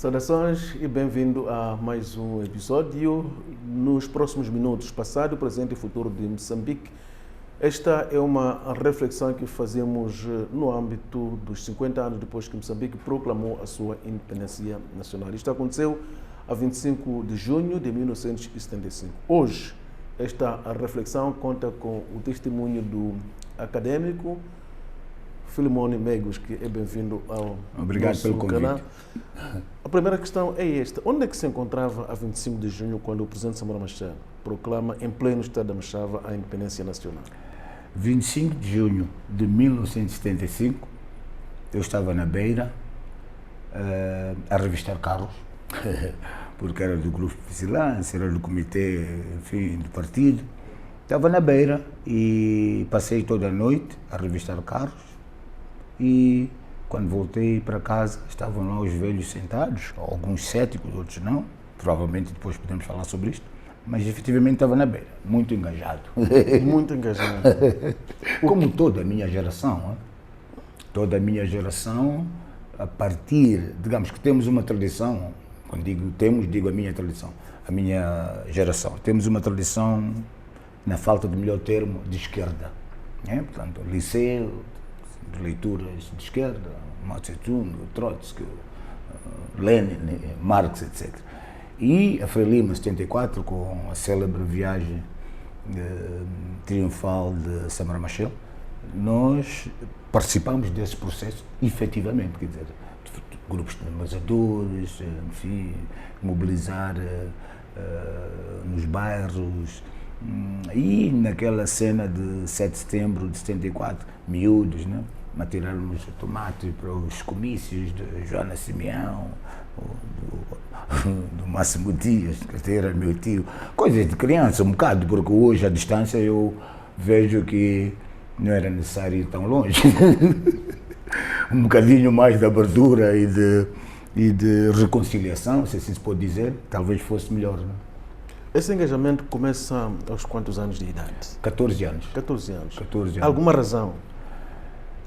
Saudações e bem-vindo a mais um episódio. Nos próximos minutos, passado, presente e futuro de Moçambique. Esta é uma reflexão que fazemos no âmbito dos 50 anos depois que Moçambique proclamou a sua independência nacional. Isto aconteceu a 25 de junho de 1975. Hoje, esta reflexão conta com o testemunho do acadêmico Filimone Megos, que é bem-vindo ao nosso canal. A primeira questão é esta. Onde é que se encontrava a 25 de junho quando o presidente Samora Machel proclama em pleno estado da Machava a independência nacional? 25 de junho de 1975, eu estava na Beira a revistar carros, porque era do grupo de vigilância, era do comitê, enfim, do partido. Estava na Beira e passei toda a noite a revistar carros. E quando voltei para casa, estavam lá os velhos sentados, alguns céticos, outros não. Provavelmente depois podemos falar sobre isto. Mas efetivamente estava na Beira, muito engajado. Muito engajado. Como toda a minha geração. Toda a minha geração, a partir, digamos que temos uma tradição, quando digo temos, digo a minha tradição, a minha geração. Temos uma tradição, na falta de melhor termo, de esquerda. Portanto, liceu, de leituras de esquerda, Mao Tse-tung, Trotsky, Lenin, Marx, etc. E a Frelimo 74, com a célebre viagem triunfal de Samora Machel, nós participamos desse processo efetivamente, quer dizer, grupos de membradores, enfim, mobilizar nos bairros. E naquela cena de 7 de setembro de 74, miúdos, né? Matirarmos tomate para os comícios de Joana Simeão, do Máximo Dias, que era meu tio. Coisas de criança, um bocado, porque hoje, à distância, eu vejo que não era necessário ir tão longe. Um bocadinho mais de abertura e de reconciliação, se assim se pode dizer, talvez fosse melhor, né? Esse engajamento começa aos quantos anos de idade? 14 anos. 14 anos. 14 anos. Alguma razão?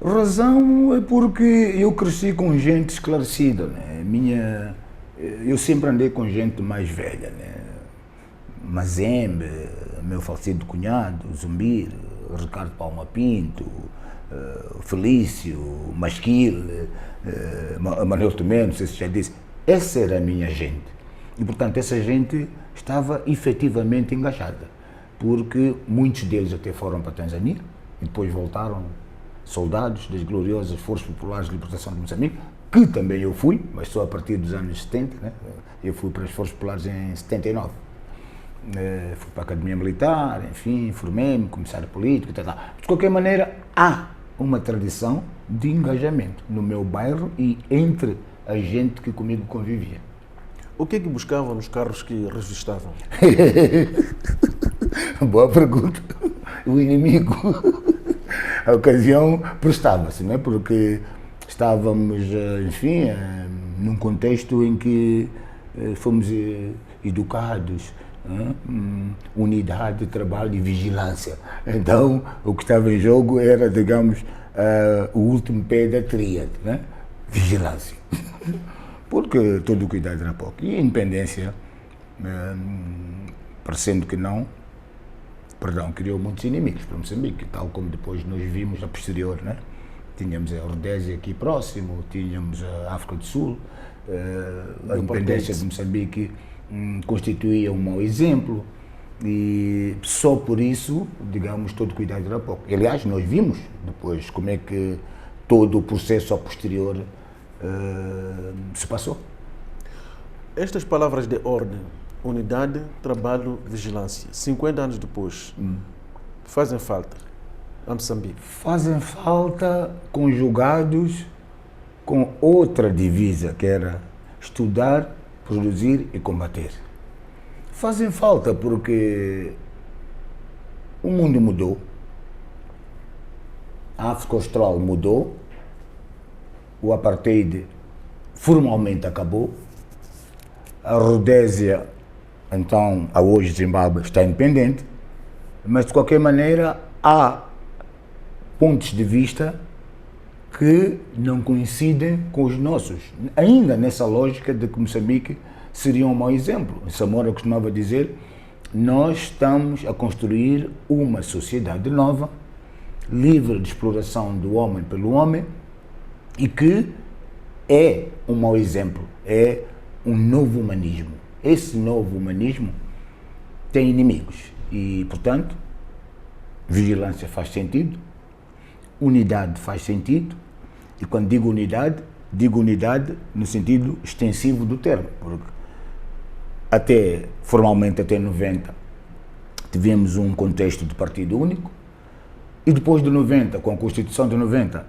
Razão é porque eu cresci com gente esclarecida, né? Eu sempre andei com gente mais velha, né? Mazembe, meu falecido cunhado, Zumbir, Ricardo Palma Pinto, Felício, Masquil, Manuel Tomé, não sei se já disse. Essa era a minha gente. E, portanto, essa gente estava efetivamente engajada, porque muitos deles até foram para a Tanzânia e depois voltaram soldados das gloriosas Forças Populares de Libertação de Moçambique, que também eu fui, mas só a partir dos anos 70, né? Eu fui para as Forças Populares em 79. Fui para a Academia Militar, enfim, formei-me, comissário político, tal. De qualquer maneira, há uma tradição de engajamento no meu bairro e entre a gente que comigo convivia. O que é que buscavam nos carros que revistavam? Boa pergunta. O inimigo. A ocasião prestava-se, não é? Porque estávamos, enfim, num contexto em que fomos educados, unidade, trabalho e vigilância. Então, o que estava em jogo era, digamos, o último pé da tríade, né? Vigilância. Porque todo o cuidado era pouco. E a independência, parecendo que não, criou muitos inimigos para Moçambique, tal como depois nós vimos a posterior, né? Tínhamos a Rodésia aqui próximo, tínhamos a África do Sul, a independência de Moçambique constituía um mau exemplo e só por isso, digamos, todo cuidado era pouco. Aliás, nós vimos depois como é que todo o processo a posterior se passou. Estas palavras de ordem, unidade, trabalho, vigilância, 50 anos depois, fazem falta a Moçambique? Fazem falta conjugados com outra divisa, que era estudar, produzir e combater. Fazem falta porque o mundo mudou, a África Austral mudou, o apartheid formalmente acabou, a Rodésia, então, a hoje Zimbábue, está independente, mas de qualquer maneira há pontos de vista que não coincidem com os nossos. Ainda nessa lógica de que Moçambique seria um mau exemplo. Samora costumava dizer: nós estamos a construir uma sociedade nova, livre de exploração do homem pelo homem, e que é um mau exemplo, é um novo humanismo. Esse novo humanismo tem inimigos e, portanto, vigilância faz sentido, unidade faz sentido, e quando digo unidade no sentido extensivo do termo, porque formalmente até 90 tivemos um contexto de partido único, e depois de 90, com a Constituição de 90,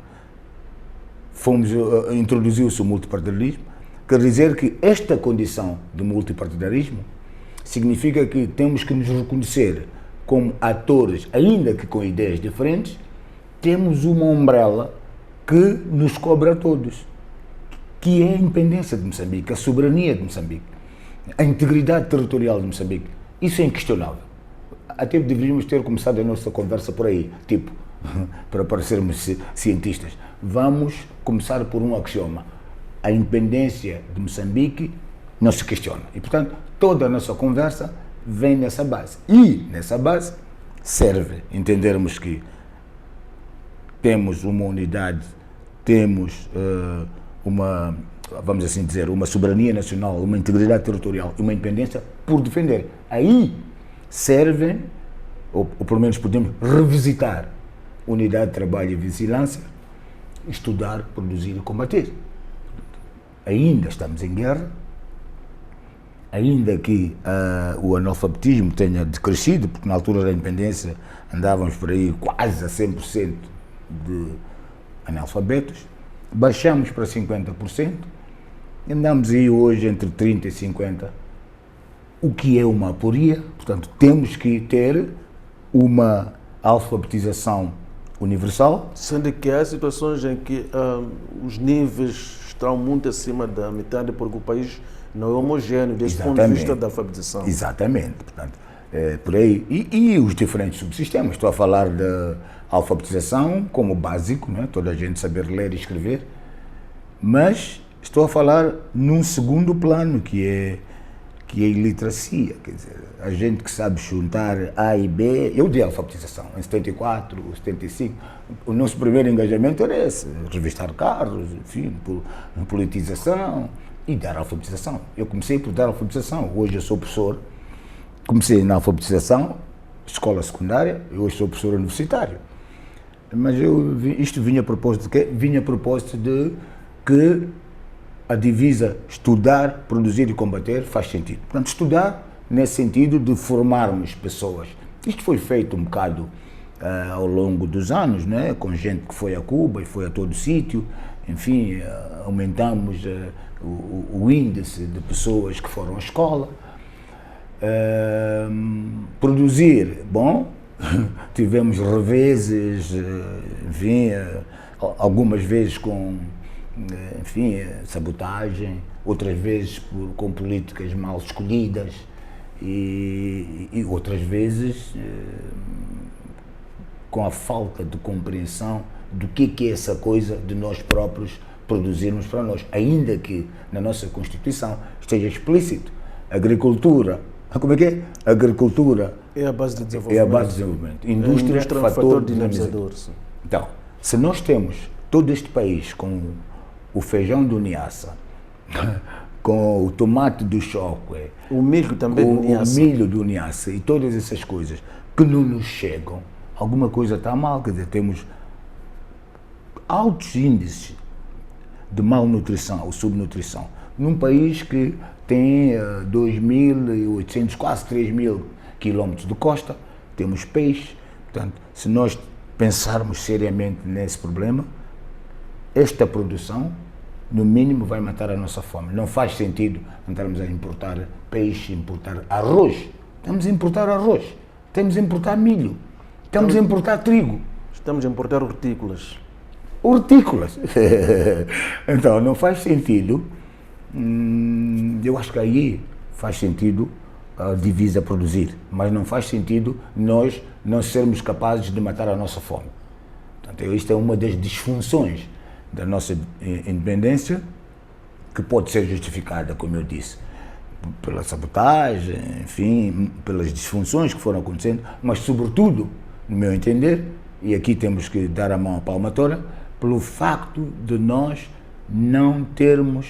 introduziu-se o multipartidarismo. Quer dizer que esta condição de multipartidarismo significa que temos que nos reconhecer como atores, ainda que com ideias diferentes, temos uma umbrella que nos cobre a todos, que é a independência de Moçambique, a soberania de Moçambique, a integridade territorial de Moçambique. Isso é inquestionável. Até deveríamos ter começado a nossa conversa por aí, tipo, para parecermos cientistas. Vamos começar por um axioma: a independência de Moçambique não se questiona. E, portanto, toda a nossa conversa vem nessa base. E, nessa base, serve entendermos que temos uma unidade, temos vamos assim dizer, uma soberania nacional, uma integridade territorial e uma independência por defender. Aí servem, ou pelo menos podemos revisitar, unidade de trabalho e vigilância, estudar, produzir e combater. Ainda estamos em guerra, ainda que o analfabetismo tenha decrescido, porque na altura da independência andávamos por aí quase a 100% de analfabetos, baixamos para 50%, andamos aí hoje entre 30% e 50%, o que é uma aporia. Portanto, temos que ter uma alfabetização universal. Sendo que há situações em que os níveis estão muito acima da metade, porque o país não é homogéneo desde o ponto de vista da alfabetização. Exatamente, portanto, por aí. E os diferentes subsistemas. Estou a falar da alfabetização como básico, né? Toda a gente saber ler e escrever, mas estou a falar num segundo plano, que é a iliteracia. Quer dizer, a gente que sabe juntar A e B. Eu dei alfabetização em 74, 75. O nosso primeiro engajamento era esse: revistar carros, enfim, politização e dar alfabetização. Eu comecei por dar alfabetização. Hoje eu sou professor. Comecei na alfabetização, escola secundária, e hoje sou professor universitário. Mas isto vinha a propósito de quê? Vinha a propósito de que a divisa estudar, produzir e combater faz sentido. Portanto, estudar nesse sentido de formarmos pessoas. Isto foi feito um bocado ao longo dos anos, né? Com gente que foi a Cuba e foi a todo sítio. Enfim, aumentamos o índice de pessoas que foram à escola. Produzir, bom, tivemos reveses, enfim, algumas vezes com, enfim, sabotagem, outras vezes com políticas mal escolhidas e outras vezes com a falta de compreensão do que é essa coisa de nós próprios produzirmos para nós, ainda que na nossa Constituição esteja explícito: agricultura. Como é que é? Agricultura é a base de desenvolvimento. É a base de desenvolvimento. Indústria, fator dinamizador. Então, se nós temos todo este país com o feijão do Niassa, com o tomate do Chocwe, o milho também do Niassa, o milho do Niassa e todas essas coisas que não nos chegam, alguma coisa está mal. Quer dizer, temos altos índices de malnutrição ou subnutrição num país que tem 2.800, quase 3.000 quilómetros de costa, temos peixe. Portanto, se nós pensarmos seriamente nesse problema, esta produção, no mínimo, vai matar a nossa fome. Não faz sentido andarmos a importar peixe, importar arroz. Estamos a importar arroz, estamos a importar milho, estamos a importar trigo. Estamos a importar hortícolas. Hortícolas. Então, não faz sentido. Eu acho que aí faz sentido a divisa produzir, mas não faz sentido nós não sermos capazes de matar a nossa fome. Portanto, isto é uma das disfunções da nossa independência, que pode ser justificada, como eu disse, pela sabotagem, enfim, pelas disfunções que foram acontecendo, mas sobretudo, no meu entender, e aqui temos que dar a mão à palmatória, pelo facto de nós não termos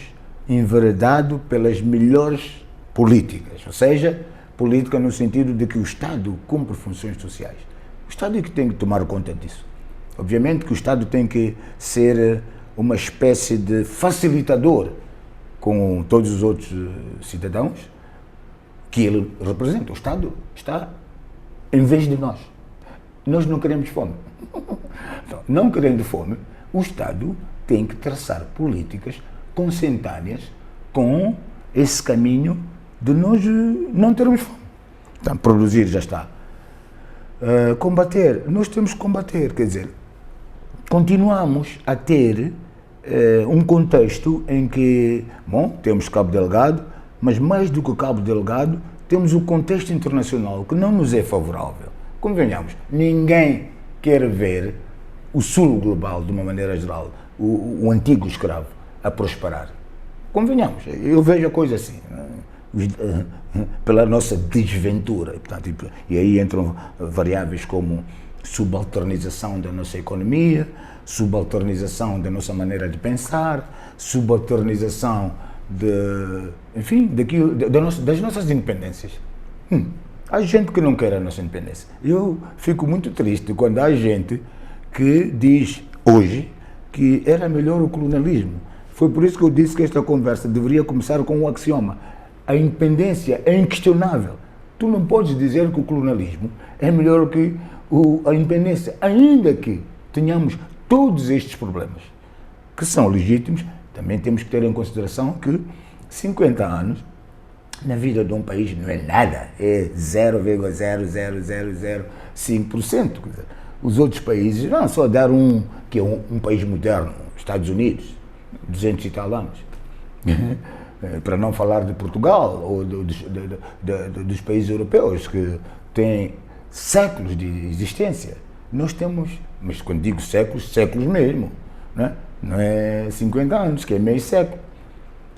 enveredado pelas melhores políticas, ou seja, política no sentido de que o Estado cumpre funções sociais. O Estado é que tem que tomar conta disso. Obviamente que o Estado tem que ser uma espécie de facilitador com todos os outros cidadãos que ele representa. O Estado está em vez de nós. Nós não queremos fome. Então, não querendo fome, o Estado tem que traçar políticas consentâneas com esse caminho de nós não termos fome. Então, produzir já está. Combater, nós temos que combater, quer dizer, continuamos a ter um contexto em que, bom, temos Cabo Delgado, mas mais do que Cabo Delgado, temos o contexto internacional que não nos é favorável. Convenhamos, ninguém quer ver o sul global, de uma maneira geral, o antigo escravo, a prosperar. Convenhamos, eu vejo a coisa assim, pela nossa desventura. Portanto, e aí entram variáveis como subalternização da nossa economia, subalternização da nossa maneira de pensar, subalternização enfim, das nossas independências. Há gente que não quer a nossa independência. Eu fico muito triste quando há gente que diz hoje que era melhor o colonialismo. Foi por isso que eu disse que esta conversa deveria começar com um axioma. A independência é inquestionável. Tu não podes dizer que o colonialismo é melhor que a independência, ainda que tenhamos todos estes problemas, que são legítimos. Também temos que ter em consideração que 50 anos na vida de um país não é nada, é 0,00005%. Os outros países, não, só dar que é um país moderno, Estados Unidos, 200 e tal anos. Para não falar de Portugal ou dos países europeus que têm séculos de existência. Nós temos, mas quando digo séculos, séculos mesmo, né? Não é 50 anos, que é meio século.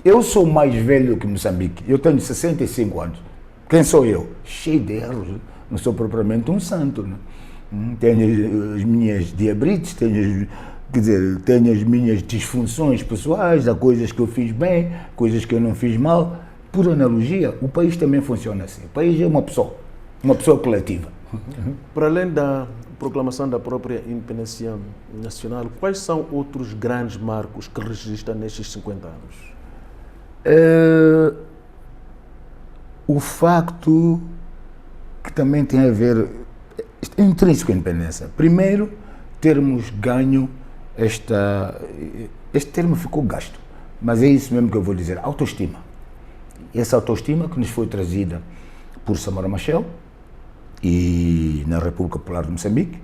Eu sou mais velho que Moçambique, eu tenho 65 anos. Quem sou eu? Cheio de erros, não sou propriamente um santo. Né? Tenho as minhas diabetes, tenho as minhas disfunções pessoais, há coisas que eu fiz bem, coisas que eu não fiz mal. Por analogia, o país também funciona assim. O país é uma pessoa coletiva. Para além da proclamação da própria independência nacional, quais são outros grandes marcos que registram nestes 50 anos? O facto que também tem a ver, é intrínseco à independência. Primeiro, termos ganho este termo ficou gasto, mas é isso mesmo que eu vou dizer, autoestima. Essa autoestima que nos foi trazida por Samora Machel e na República Popular de Moçambique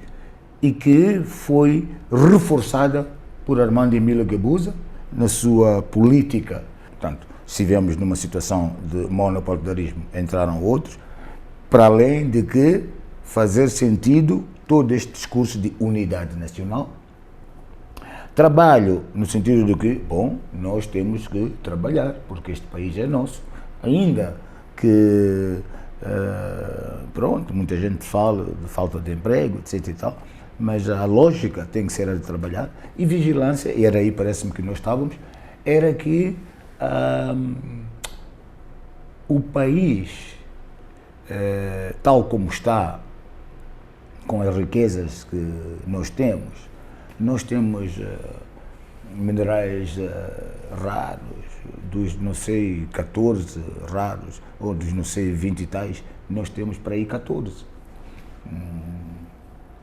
e que foi reforçada por Armando Emílio Guebuza na sua política. Portanto, se estivemos numa situação de monopartidarismo, entraram outros, para além de que fazer sentido todo este discurso de unidade nacional. Trabalho no sentido de que, bom, nós temos que trabalhar, porque este país é nosso. Ainda que, pronto, muita gente fala de falta de emprego, etc e tal, mas a lógica tem que ser a de trabalhar. E vigilância, e era aí, parece-me que nós estávamos, era que o país, tal como está, com as riquezas que nós temos minerais raros, dos não sei 14 raros, ou dos não sei 20 e tais, nós temos para aí 14.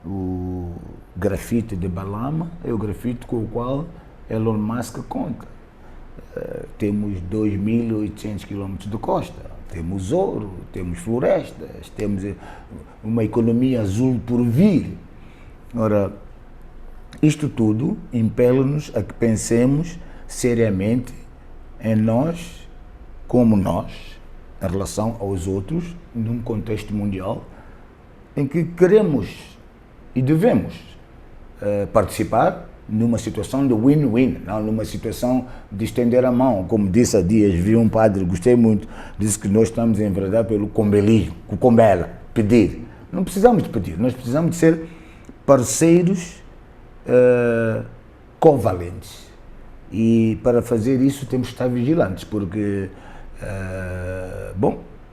O grafite de Balama é o grafite com o qual Elon Musk conta. Temos 2.800 quilómetros de costa, temos ouro, temos florestas, temos uma economia azul por vir. Ora, isto tudo impele-nos a que pensemos seriamente em nós, como nós, em relação aos outros, num contexto mundial em que queremos e devemos participar numa situação de win-win, não numa situação de estender a mão. Como disse há dias, vi um padre, gostei muito, disse que nós estamos em verdade pelo combelismo, com combela, pedir. Não precisamos de pedir, nós precisamos de ser parceiros covalentes. E para fazer isso temos que estar vigilantes, porque,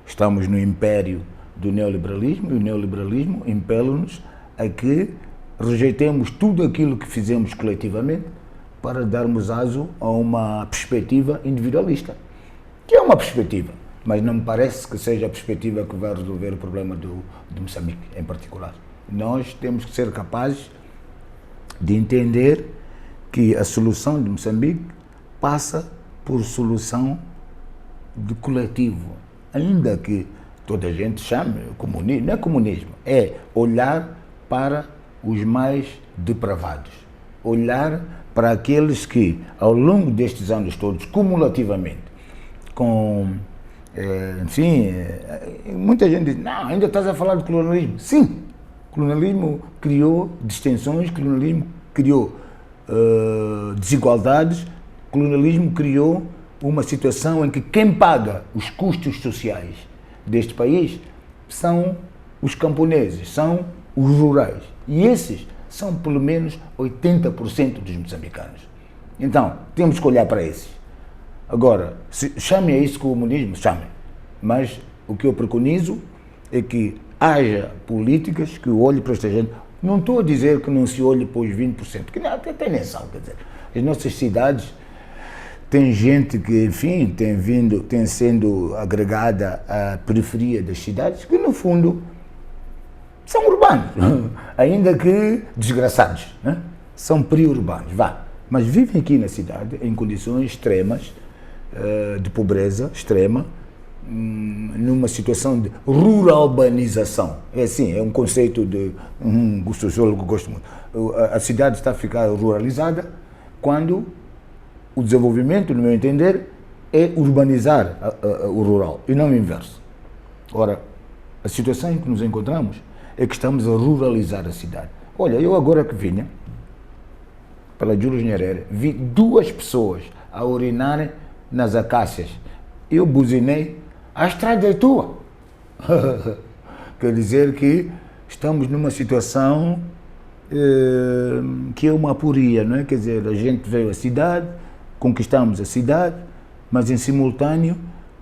estamos no império do neoliberalismo, e o neoliberalismo impele-nos a que rejeitemos tudo aquilo que fizemos coletivamente para darmos aso a uma perspectiva individualista, que é uma perspectiva, mas não me parece que seja a perspectiva que vai resolver o problema de Moçambique em particular. Nós temos que ser capazes de entender que a solução de Moçambique passa por solução de coletivo, ainda que toda a gente chame comunismo, não é comunismo, é olhar para os mais depravados, olhar para aqueles que, ao longo destes anos todos, cumulativamente, muita gente diz, não, ainda estás a falar de colonialismo. Sim, colonialismo criou distensões, colonialismo criou desigualdades, colonialismo criou uma situação em que quem paga os custos sociais deste país são os camponeses, são os rurais. E esses são pelo menos 80% dos moçambicanos. Então, temos que olhar para esses. Agora, chame a isso comunismo, chame. Mas o que eu preconizo é que haja políticas que olhem para esta gente. Não estou a dizer que não se olhe para os 20%, que até tem nessa, quer dizer, as nossas cidades têm gente que, enfim, tem sendo agregada à periferia das cidades, que no fundo são urbanos, ainda que desgraçados, né? São periurbanos, mas vivem aqui na cidade em condições extremas, de pobreza extrema, numa situação de ruralbanização. É assim, é um conceito de um sociólogo que eu gosto muito. A cidade está a ficar ruralizada quando o desenvolvimento, no meu entender, é urbanizar o rural e não o inverso. Ora, a situação em que nos encontramos é que estamos a ruralizar a cidade. Olha, eu agora que vinha pela Júlio Nyerere, vi 2 pessoas a urinarem nas acácias. Eu buzinei, a estrada é tua. Quer dizer que estamos numa situação que é uma aporia, não é? Quer dizer, a gente veio à cidade, conquistamos a cidade, mas em simultâneo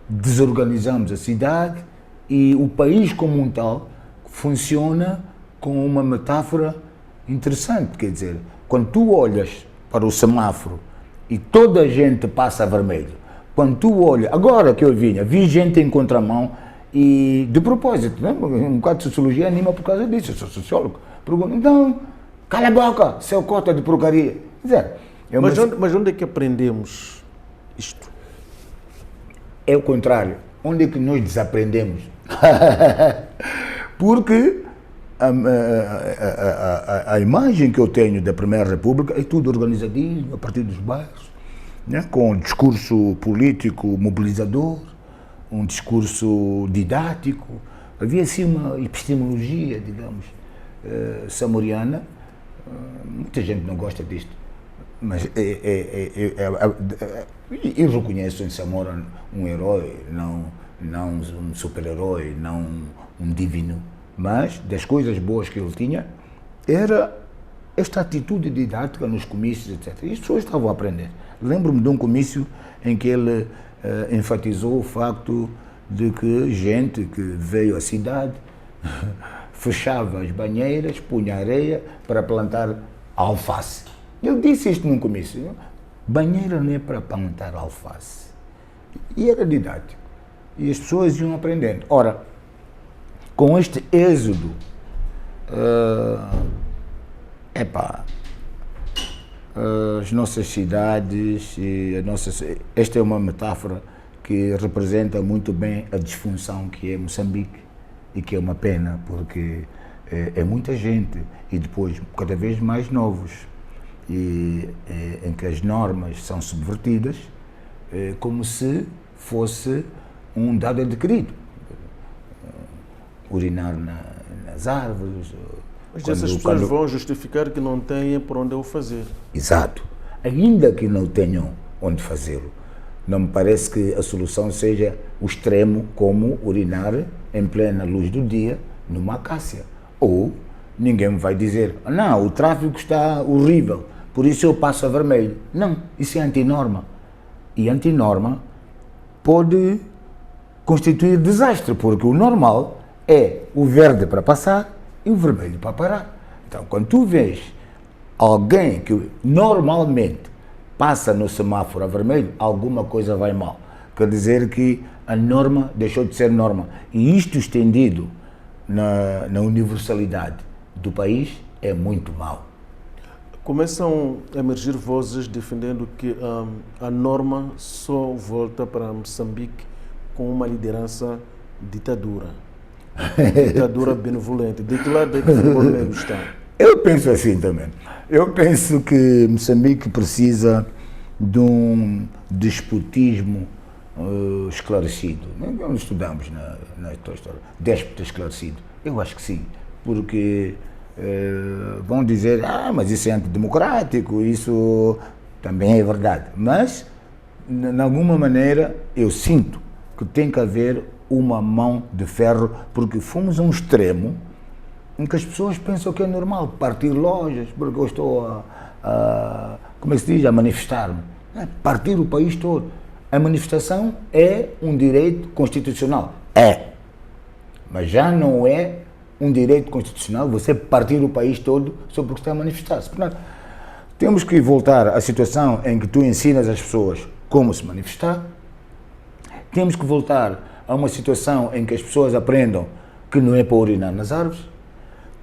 desorganizamos a cidade e o país como um tal funciona com uma metáfora interessante, quer dizer, quando tu olhas para o semáforo e toda a gente passa a vermelho, quando tu olhas, agora que eu vi gente em contramão e, de propósito, né? Um bocado de sociologia anima por causa disso, eu sou sociólogo, pergunto, então, cala a boca, seu cota de porcaria. Quer dizer, mas onde é que aprendemos isto? É o contrário, onde é que nós desaprendemos? Porque a imagem que eu tenho da Primeira República é tudo organizadinho, a partir dos bairros, né? Com um discurso político mobilizador, um discurso didático. Havia assim uma epistemologia, digamos, samoriana. Muita gente não gosta disto, mas eu reconheço em Samora um herói, não um super-herói, não um divino, mas das coisas boas que ele tinha era esta atitude didática nos comícios, etc. E as pessoas estavam a aprender. Lembro-me de um comício em que ele enfatizou o facto de que gente que veio à cidade fechava as banheiras, punha areia para plantar alface. Ele disse isto num comício: banheira não é para plantar alface. E era didático. E as pessoas iam aprendendo. Ora, com este êxodo, as nossas cidades, esta é uma metáfora que representa muito bem a disfunção que é Moçambique e que é uma pena, porque é muita gente e depois cada vez mais novos, em que as normas são subvertidas, como se fosse um dado adquirido. Urinar nas árvores, Mas essas pessoas vão justificar que não têm por onde o fazer. Exato. Ainda que não tenham onde fazê-lo, não me parece que a solução seja o extremo, como urinar em plena luz do dia numa acácia. Ou ninguém me vai dizer, não, o tráfego está horrível, por isso eu passo a vermelho. Não, isso é antinorma. E antinorma pode constituir desastre, porque o normal é o verde para passar e o vermelho para parar. Então, quando tu vês alguém que normalmente passa no semáforo a vermelho, alguma coisa vai mal. Quer dizer que a norma deixou de ser norma. E isto estendido na universalidade do país é muito mau. Começam a emergir vozes defendendo que a norma só volta para Moçambique com uma liderança ditadura. Ditadura benevolente. De que lado é que o Bolsonaro está? Eu penso assim também. Eu penso que Moçambique precisa de um despotismo esclarecido. Nós estudamos na história. Déspota esclarecido. Eu acho que sim. Porque vão dizer, mas isso é antidemocrático, isso também é verdade. Mas, de alguma maneira, eu sinto que tem que haver uma mão de ferro, porque fomos a um extremo em que as pessoas pensam que é normal partir lojas, porque eu estou como é que se diz, a manifestar-me. Partir o país todo. A manifestação é um direito constitucional. É. Mas já não é um direito constitucional você partir o país todo só porque está a manifestar-se. Portanto, temos que voltar à situação em que tu ensinas as pessoas como se manifestar. Temos que voltar a uma situação em que as pessoas aprendam que não é para urinar nas árvores.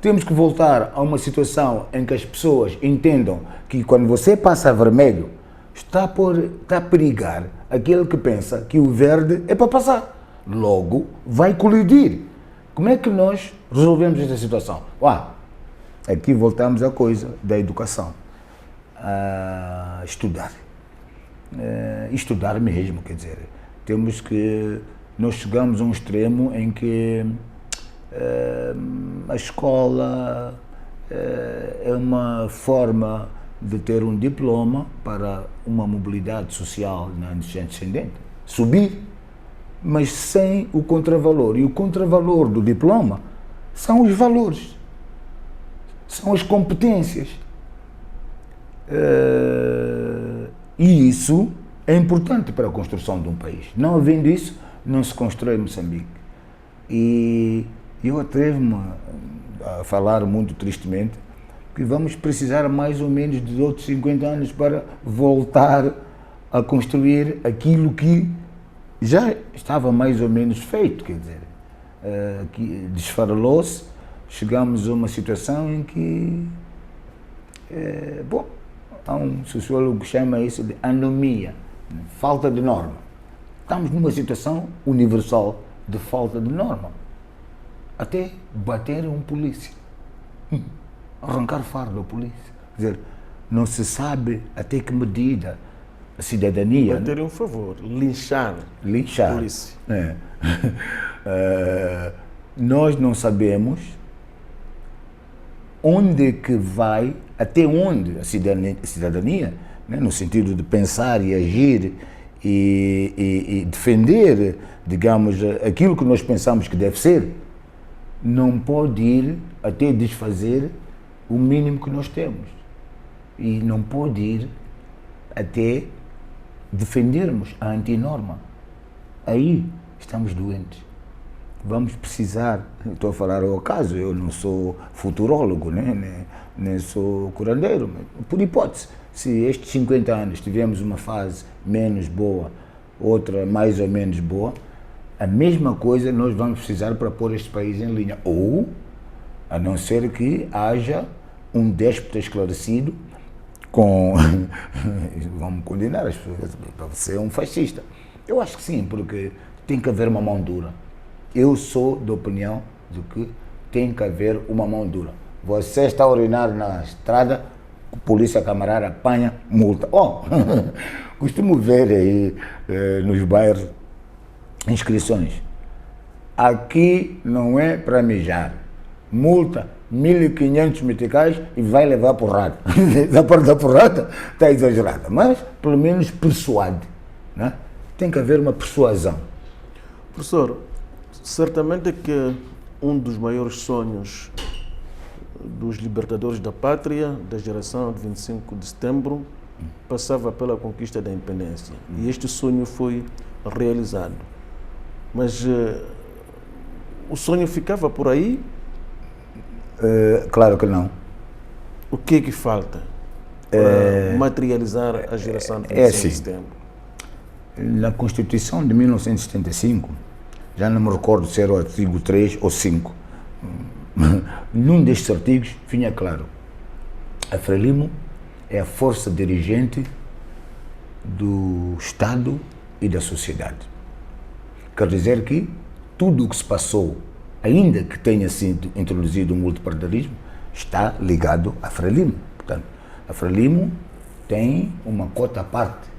Temos que voltar a uma situação em que as pessoas entendam que quando você passa a vermelho, está a perigar aquele que pensa que o verde é para passar. Logo, vai colidir. Como é que nós resolvemos esta situação? Aqui voltamos à coisa da educação. Estudar. Estudar mesmo, quer dizer, nós chegamos a um extremo em que a escola é uma forma de ter um diploma para uma mobilidade social na descendente, subir, mas sem o contravalor. E o contravalor do diploma são os valores, são as competências. E isso é importante para a construção de um país. Não havendo isso, não se constrói Moçambique. E eu atrevo-me a falar muito tristemente que vamos precisar mais ou menos de outros 50 anos para voltar a construir aquilo que já estava mais ou menos feito, quer dizer, que desfarelou-se, chegamos a uma situação em que, há um sociólogo que chama isso de anomia, falta de norma. Estamos numa situação universal de falta de norma. Até bater um polícia, arrancar fardo ao polícia. Quer dizer, não se sabe até que medida a cidadania... Bater um favor, linchar a polícia. Nós não sabemos onde que vai, até onde a cidadania, no sentido de pensar e agir e defender, digamos, aquilo que nós pensamos que deve ser, não pode ir até desfazer o mínimo que nós temos. E não pode ir até defendermos a antinorma. Aí estamos doentes. Vamos precisar, estou a falar ao acaso, eu não sou futurólogo, nem sou curandeiro, mas por hipótese, se estes 50 anos tivemos uma fase menos boa, outra mais ou menos boa, a mesma coisa nós vamos precisar para pôr este país em linha. Ou, a não ser que haja um déspota esclarecido com... Vamos condenar as pessoas para ser um fascista. Eu acho que sim, porque tem que haver uma mão dura. Eu sou da opinião de que tem que haver uma mão dura. Você está a urinar na estrada, a polícia camarada apanha, multa. Costumo ver aí nos bairros inscrições. Aqui não é para mijar. Multa 1.500 meticais e vai levar porrada. Da parte da porrada está exagerada, mas pelo menos persuade, né? Tem que haver uma persuasão. Professor, certamente que um dos maiores sonhos dos libertadores da pátria, da geração de 25 de setembro, passava pela conquista da independência. E este sonho foi realizado. Mas o sonho ficava por aí? Claro que não. O que é que falta para materializar a geração de 25 de setembro? Na Constituição de 1975, já não me recordo se era o artigo 3 ou 5, num destes artigos vinha claro: a Frelimo é a força dirigente do Estado e da sociedade. Quer dizer que tudo o que se passou, ainda que tenha sido introduzido o multipartidarismo, está ligado à Frelimo. Portanto, a Frelimo tem uma cota à parte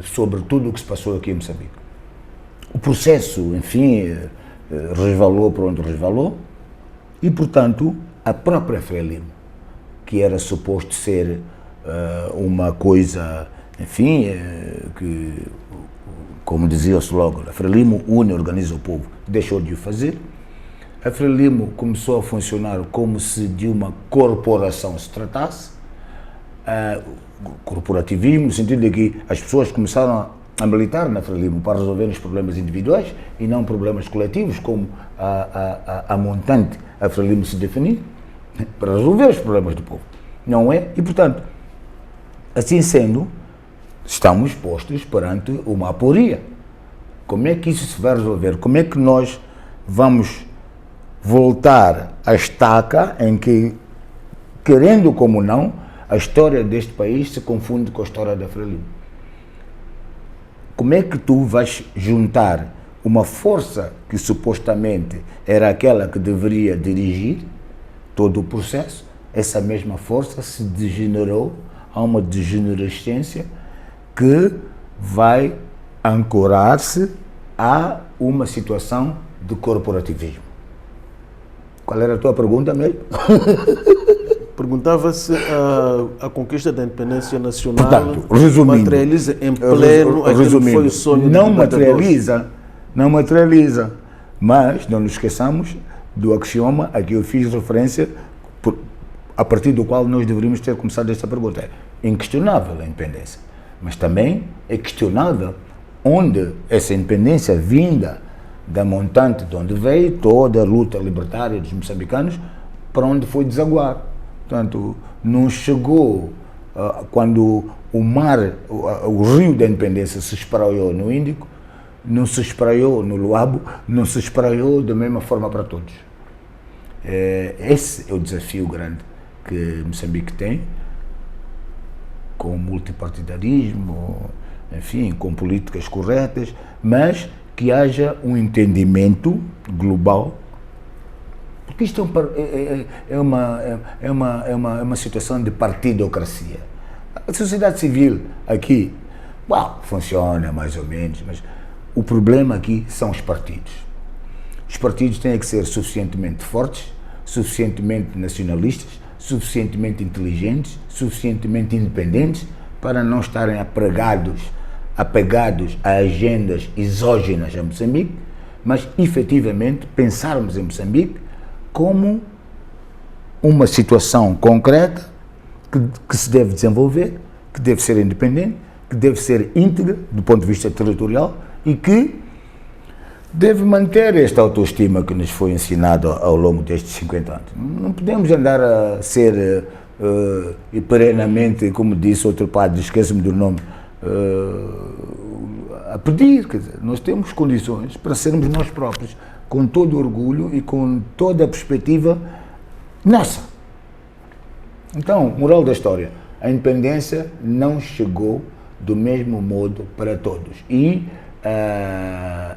sobre tudo o que se passou aqui em Moçambique. O processo, enfim, resvalou por onde resvalou e, portanto, a própria Frelimo, que era suposto ser uma coisa, enfim, que, como dizia o slogan, a Frelimo une e organiza o povo, deixou de o fazer. A Frelimo começou a funcionar como se de uma corporação se tratasse, corporativismo, no sentido de que as pessoas começaram a militar na Frelimo para resolver os problemas individuais e não problemas coletivos, como a montante a Frelimo se definiu, para resolver os problemas do povo. Não é? E, portanto, assim sendo, estamos postos perante uma aporia. Como é que isso se vai resolver? Como é que nós vamos voltar à estaca em que, querendo como não, a história deste país se confunde com a história da Frelimo? Como é que tu vais juntar uma força que supostamente era aquela que deveria dirigir todo o processo? Essa mesma força se degenerou a uma degenerescência que vai ancorar-se a uma situação de corporativismo. Qual era a tua pergunta mesmo? Perguntava se a conquista da independência nacional, portanto, resumindo, materializa em pleno aquilo que foi o sonho não materializa, mas não nos esqueçamos do axioma a que eu fiz referência, a partir do qual nós deveríamos ter começado esta pergunta. É inquestionável a independência, mas também é questionável onde essa independência vinda da montante de onde veio toda a luta libertária dos moçambicanos, para onde foi desaguar. Portanto, não chegou quando o mar, o rio da independência se espraiou no Índico, não se espraiou no Luabo, não se espraiou da mesma forma para todos. Esse é o desafio grande que Moçambique tem, com multipartidarismo, enfim, com políticas corretas, mas que haja um entendimento global, porque isto é uma situação de partidocracia. A sociedade civil aqui, funciona mais ou menos, mas o problema aqui são os partidos. Os partidos têm que ser suficientemente fortes, suficientemente nacionalistas, suficientemente inteligentes, suficientemente independentes para não estarem apegados a agendas exógenas a Moçambique, mas efetivamente pensarmos em Moçambique como uma situação concreta que se deve desenvolver, que deve ser independente, que deve ser íntegra do ponto de vista territorial e que deve manter esta autoestima que nos foi ensinado ao longo destes 50 anos. Não podemos andar a ser perenamente, como disse outro padre, esqueço-me do nome, a pedir. Quer dizer, nós temos condições para sermos nós próprios, com todo o orgulho e com toda a perspectiva nossa. Então, moral da história, a independência não chegou do mesmo modo para todos e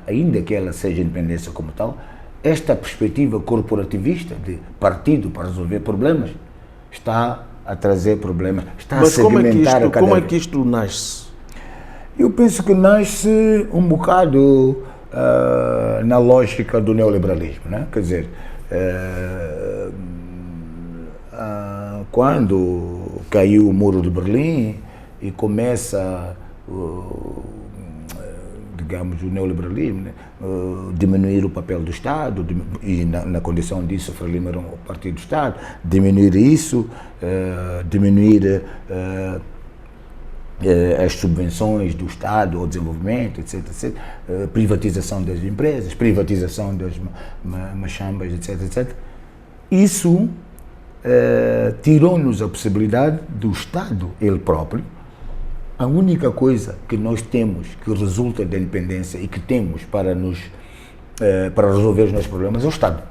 ainda que ela seja independência como tal, esta perspectiva corporativista de partido para resolver problemas está a trazer problemas, está a segmentar a cadeia. Como é que isto nasce? Eu penso que nasce um bocado na lógica do neoliberalismo, né? Quer dizer, quando caiu o Muro de Berlim e começa, digamos, o neoliberalismo, né? Diminuir o papel do Estado, e na condição disso, Frei Lima era um partido do Estado, diminuir isso, diminuir as subvenções do Estado ao desenvolvimento, etc, etc, privatização das empresas, privatização das machambas, etc, etc. Isso tirou-nos a possibilidade do Estado, ele próprio. A única coisa que nós temos que resulta da independência e que temos para resolver os nossos problemas é o Estado.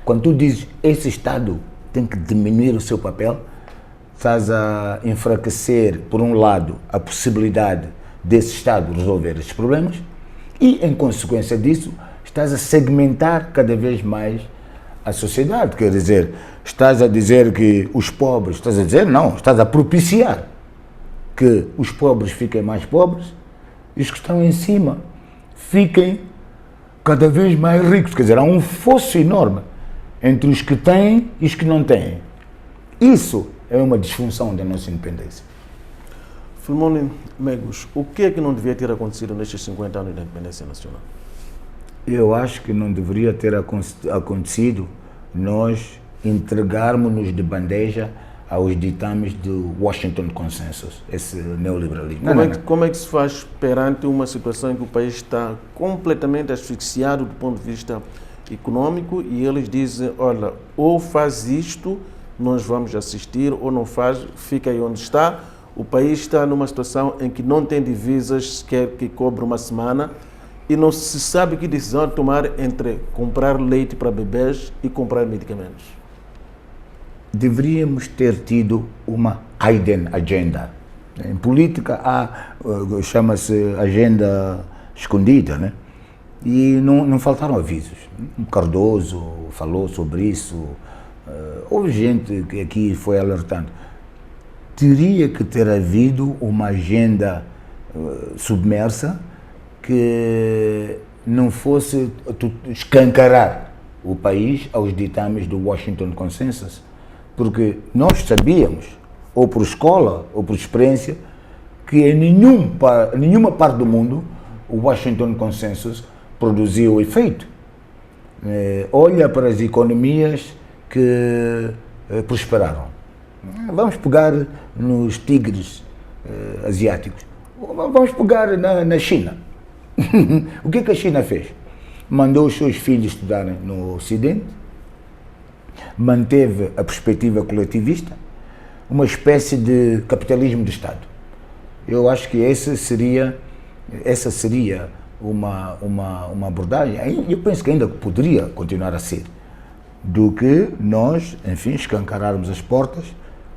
Quando tu dizes esse Estado tem que diminuir o seu papel, estás a enfraquecer, por um lado, a possibilidade desse Estado resolver esses problemas e, em consequência disso, estás a segmentar cada vez mais a sociedade. Quer dizer, estás a dizer que os pobres, estás a dizer, não, estás a propiciar que os pobres fiquem mais pobres e os que estão em cima fiquem cada vez mais ricos. Quer dizer, há um fosso enorme entre os que têm e os que não têm. Isso é uma disfunção da nossa independência. Filmone Megos, o que é que não devia ter acontecido nestes 50 anos da independência nacional? Eu acho que não deveria ter acontecido nós entregarmos-nos de bandeja aos ditames do Washington Consensus, esse neoliberalismo. Como é que se faz perante uma situação em que o país está completamente asfixiado do ponto de vista econômico e eles dizem, olha, ou faz isto, nós vamos assistir, ou não faz, fica aí onde está. O país está numa situação em que não tem divisas sequer que cobre uma semana e não se sabe que decisão tomar entre comprar leite para bebês e comprar medicamentos. Deveríamos ter tido uma hidden agenda. Em política chama-se agenda escondida, né? E não faltaram avisos. Cardoso falou sobre isso, houve gente que aqui foi alertando. Teria que ter havido uma agenda submersa que não fosse escancarar o país aos ditames do Washington Consensus, porque nós sabíamos, ou por escola, ou por experiência, que em nenhuma parte do mundo o Washington Consensus produziu efeito. Olha para as economias que prosperaram. Vamos pegar nos tigres asiáticos. Vamos pegar na China. O que é que a China fez? Mandou os seus filhos estudarem no Ocidente, manteve a perspectiva coletivista, uma espécie de capitalismo de Estado. Eu acho que essa seria uma abordagem, eu penso que ainda poderia continuar a ser, do que nós, enfim, escancararmos as portas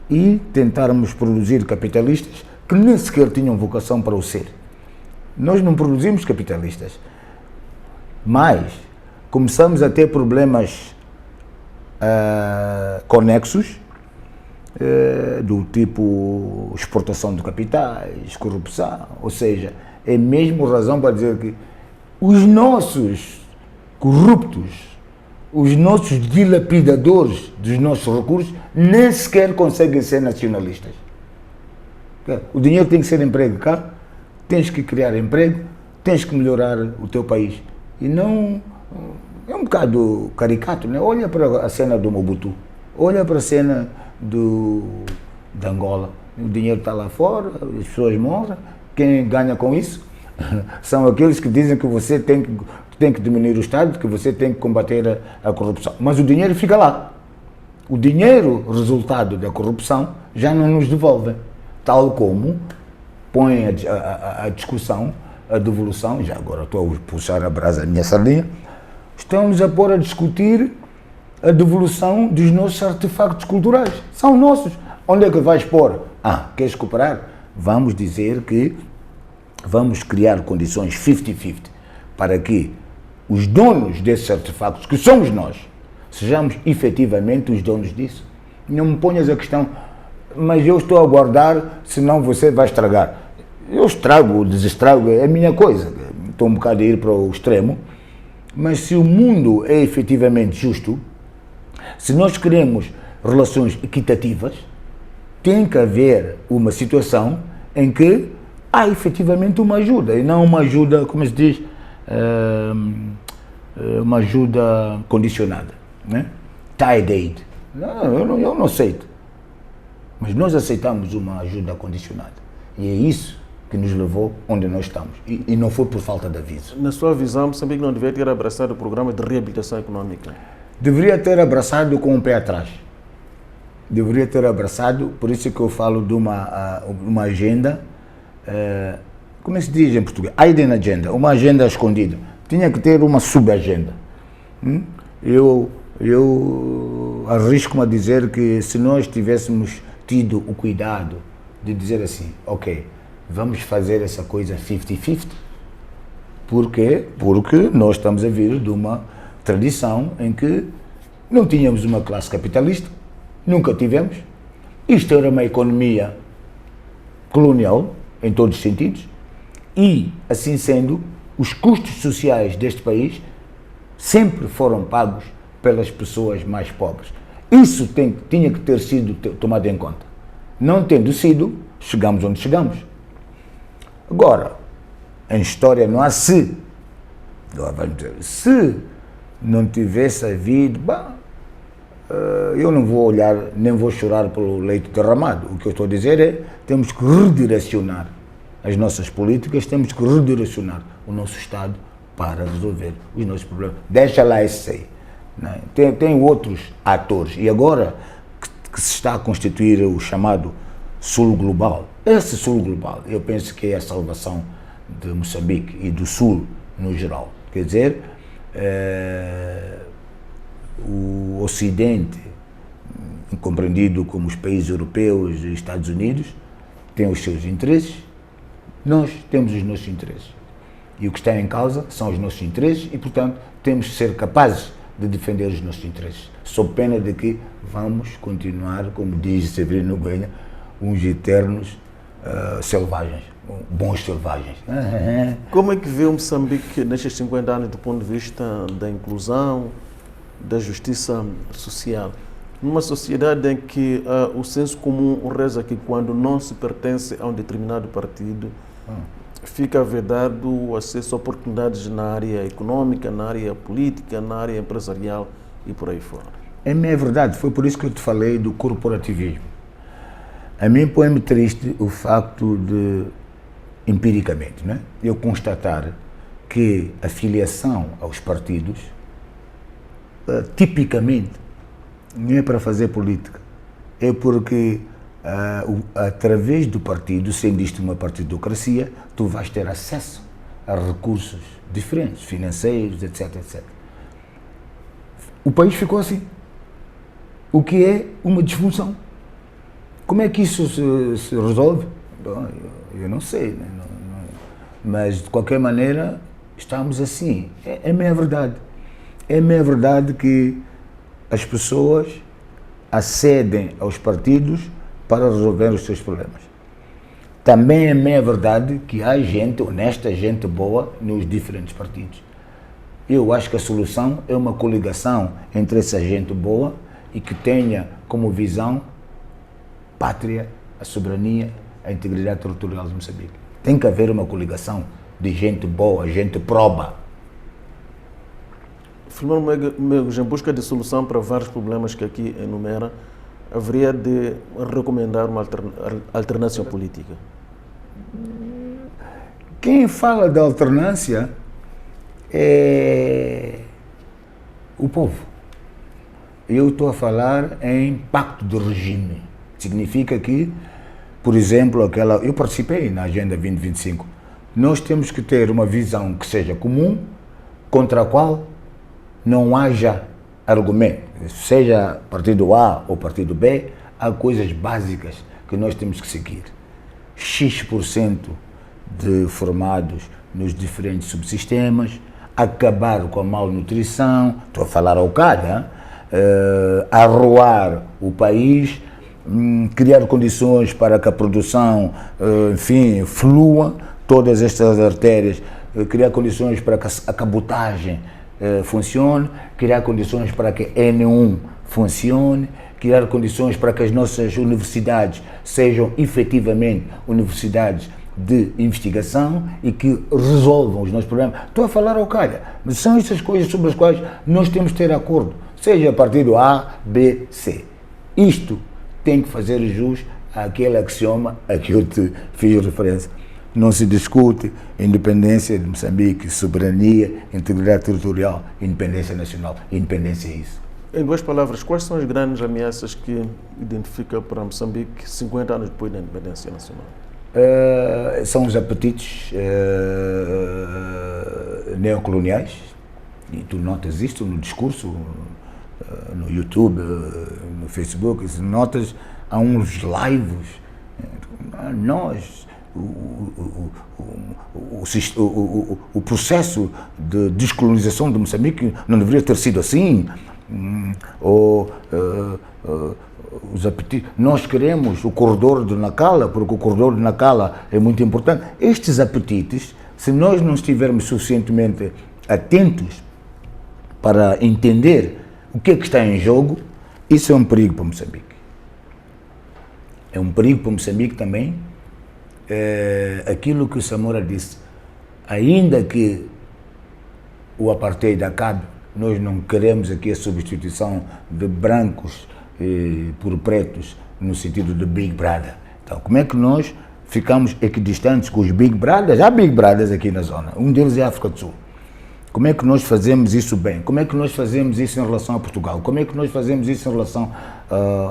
e tentarmos produzir capitalistas que nem sequer tinham vocação para o ser. Nós não produzimos capitalistas, mas começamos a ter problemas conexos, do tipo exportação de capitais, corrupção, ou seja, é mesmo razão para dizer que os nossos corruptos, os nossos dilapidadores dos nossos recursos nem sequer conseguem ser nacionalistas. O dinheiro tem que ser emprego cá, tens que criar emprego, tens que melhorar o teu país. E não... É um bocado caricato, né? Olha para a cena do Mobutu, olha para a cena de Angola. O dinheiro está lá fora, as pessoas morrem. Quem ganha com isso são aqueles que dizem que você tem que diminuir o Estado, que você tem que combater a corrupção. Mas o dinheiro fica lá. O dinheiro, resultado da corrupção, já não nos devolve. Tal como põe a discussão, a devolução, já agora estou a puxar a brasa da minha sardinha, estão-nos a pôr a discutir a devolução dos nossos artefactos culturais. São nossos. Onde é que vais pôr? Queres cooperar? Vamos dizer que vamos criar condições 50-50 para que os donos desses artefactos, que somos nós, sejamos efetivamente os donos disso. Não me ponhas a questão, mas eu estou a guardar, senão você vai estragar. Eu estrago, desestrago, é a minha coisa. Estou um bocado a ir para o extremo, mas se o mundo é efetivamente justo, se nós queremos relações equitativas, tem que haver uma situação em que há efetivamente uma ajuda, e não uma ajuda, como se diz, uma ajuda condicionada, né? Tied aid. Não, eu não aceito. Mas nós aceitamos uma ajuda condicionada. E é isso que nos levou onde nós estamos. E não foi por falta de aviso. Na sua visão, Moçambique não deveria ter abraçado o programa de reabilitação econômica? Deveria ter abraçado com o pé atrás. Deveria ter abraçado, por isso que eu falo de uma agenda, como é que se diz em português? Hidden agenda, uma agenda escondida. Tinha que ter uma subagenda. Eu arrisco-me a dizer que se nós tivéssemos tido o cuidado de dizer assim, ok, vamos fazer essa coisa 50-50, por quê? Porque nós estamos a vir de uma tradição em que não tínhamos uma classe capitalista, nunca tivemos. Isto era uma economia colonial, em todos os sentidos, e, assim sendo, os custos sociais deste país sempre foram pagos pelas pessoas mais pobres. Isso tinha que ter sido tomado em conta. Não tendo sido, chegamos onde chegamos. Agora, em história não há se. Vamos dizer, se não tivesse havido, eu não vou olhar, nem vou chorar pelo leite derramado. O que eu estou a dizer é, temos que redirecionar as nossas políticas, temos que redirecionar o nosso Estado para resolver os nossos problemas. Deixa lá esse aí. Né? Tem outros atores. E agora que se está a constituir o chamado Sul Global, esse Sul Global, eu penso que é a salvação de Moçambique e do Sul no geral. Quer dizer, o Ocidente, compreendido como os países europeus e Estados Unidos, tem os seus interesses, nós temos os nossos interesses. E o que está em causa são os nossos interesses e, portanto, temos que ser capazes de defender os nossos interesses, sob pena de que vamos continuar, como diz Severino Goenha, uns eternos selvagens, bons selvagens. Como é que vê o Moçambique nestes 50 anos do ponto de vista da inclusão, da justiça social? Numa sociedade em que o senso comum reza que quando não se pertence a um determinado partido, fica vedado o acesso a oportunidades na área econômica, na área política, na área empresarial e por aí fora. É verdade, foi por isso que eu te falei do corporativismo. A mim põe-me triste o facto de, empiricamente, né, eu constatar que a filiação aos partidos, tipicamente, não é para fazer política, é porque através do partido, sendo isto uma partidocracia, tu vais ter acesso a recursos diferentes, financeiros, etc, etc. O país ficou assim, o que é uma disfunção. Como é que isso se resolve? Bom, eu não sei, né? Mas de qualquer maneira estamos assim. É meia verdade. É meia verdade que as pessoas acedem aos partidos para resolver os seus problemas. Também é meia verdade que há gente honesta, gente boa nos diferentes partidos. Eu acho que a solução é uma coligação entre essa gente boa e que tenha como visão pátria, a soberania, a integridade territorial de Moçambique. Tem que haver uma coligação de gente boa, gente proba. Filomeno Megos, em busca de solução para vários problemas que aqui enumera, haveria de recomendar uma alternância política? Quem fala da alternância é o povo. Eu estou a falar em pacto de regime. Significa que, por exemplo, eu participei na Agenda 2025. Nós temos que ter uma visão que seja comum, contra a qual não haja argumento. Seja partido A ou partido B, há coisas básicas que nós temos que seguir. X% de formados nos diferentes subsistemas, acabar com a malnutrição, estou a falar ao CAD, arruar o país, criar condições para que a produção, enfim, flua, todas estas artérias, criar condições para que a cabotagem funcione, criar condições para que N1 funcione, criar condições para que as nossas universidades sejam efetivamente universidades de investigação e que resolvam os nossos problemas. Estou a falar ao calha, mas são essas coisas sobre as quais nós temos de ter acordo, seja a partir do A, B, C. Isto tem que fazer jus àquele axioma a que eu te fiz referência. Não se discute independência de Moçambique, soberania, integridade territorial, independência nacional. Independência é isso. Em duas palavras, quais são as grandes ameaças que identifica para Moçambique 50 anos depois da independência nacional? São os apetites neocoloniais, e tu notas isto no discurso, no YouTube, no Facebook, notas, há uns lives, nós, o processo de descolonização de Moçambique não deveria ter sido assim, os apetites. Nós queremos o corredor de Nacala, porque o corredor de Nacala é muito importante. Estes apetites, se nós não estivermos suficientemente atentos para entender o que é que está em jogo, isso é um perigo para Moçambique. É um perigo para Moçambique também, aquilo que o Samora disse, ainda que o apartheid acabe, nós não queremos aqui a substituição de brancos por pretos no sentido de Big Brother. Então, como é que nós ficamos equidistantes com os Big Brothers? Há Big Brothers aqui na zona, um deles é a África do Sul. Como é que nós fazemos isso bem? Como é que nós fazemos isso em relação a Portugal? Como é que nós fazemos isso em relação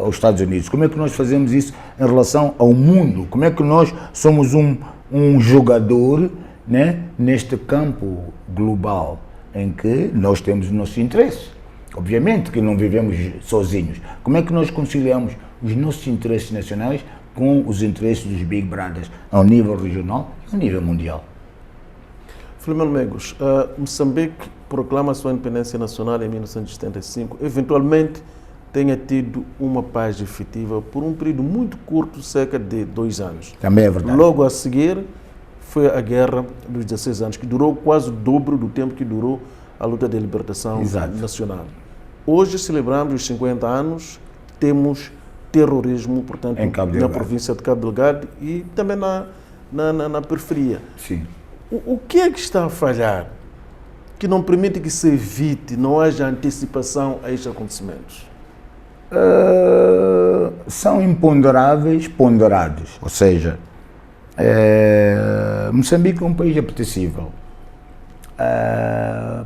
aos Estados Unidos? Como é que nós fazemos isso em relação ao mundo? Como é que nós somos um jogador, né, neste campo global em que nós temos os nossos interesses? Obviamente que não vivemos sozinhos. Como é que nós conciliamos os nossos interesses nacionais com os interesses dos Big Brothers ao nível regional e ao nível mundial? Filomeno Megos, Moçambique proclama a sua independência nacional em 1975, eventualmente tenha tido uma paz efetiva por um período muito curto, cerca de 2 anos. Também é verdade. Logo a seguir foi a Guerra dos 16 anos, que durou quase o dobro do tempo que durou a luta de libertação nacional. Hoje celebramos os 50 anos, temos terrorismo, portanto, na província de Cabo Delgado e também na periferia. Sim. O que é que está a falhar que não permite que se evite, não haja antecipação a estes acontecimentos? São imponderáveis ponderados, ou seja, Moçambique é um país apetecível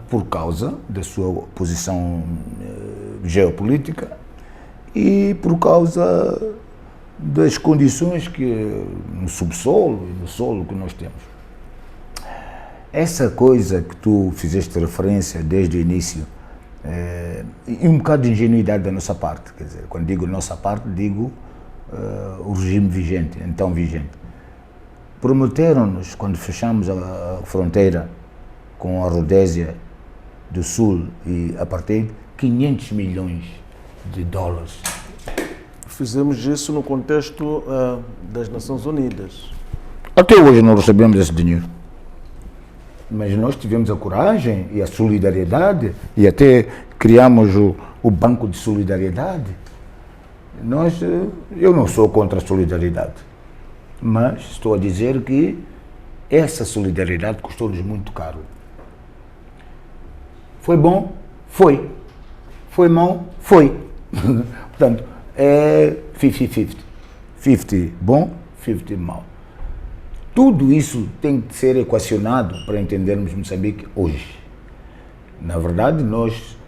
por causa da sua posição geopolítica e por causa das condições que no subsolo e no solo que nós temos. Essa coisa que tu fizeste referência desde o início, e um bocado de ingenuidade da nossa parte, quer dizer, quando digo nossa parte, digo o regime vigente, então vigente. Prometeram-nos, quando fechamos a fronteira com a Rodésia do Sul e apartheid, 500 milhões de dólares. Fizemos isso no contexto das Nações Unidas. Até hoje não recebemos esse dinheiro. Mas nós tivemos a coragem e a solidariedade e até criamos o Banco de Solidariedade. Eu não sou contra a solidariedade, mas estou a dizer que essa solidariedade custou-nos muito caro. Foi bom? Foi. Foi mau? Foi. Portanto, é 50-50. 50 bom, 50 mau. Tudo isso tem que ser equacionado para entendermos Moçambique hoje. Na verdade, nós,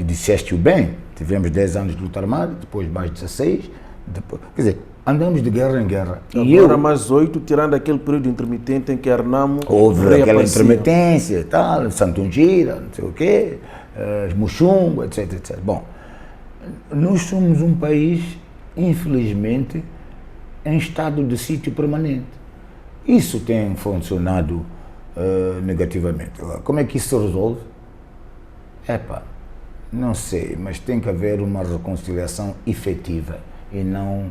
disseste-o bem, tivemos 10 anos de luta armada, depois mais 16, depois, quer dizer, andamos de guerra em guerra. Agora mais 8, tirando aquele período intermitente em que Arnamo houve aquela intermitência e tal, Santungira, não sei o quê, Muxungo, etc, etc. Bom, nós somos um país, infelizmente, em estado de sítio permanente. Isso tem funcionado negativamente. Como é que isso se resolve? Não sei, mas tem que haver uma reconciliação efetiva e não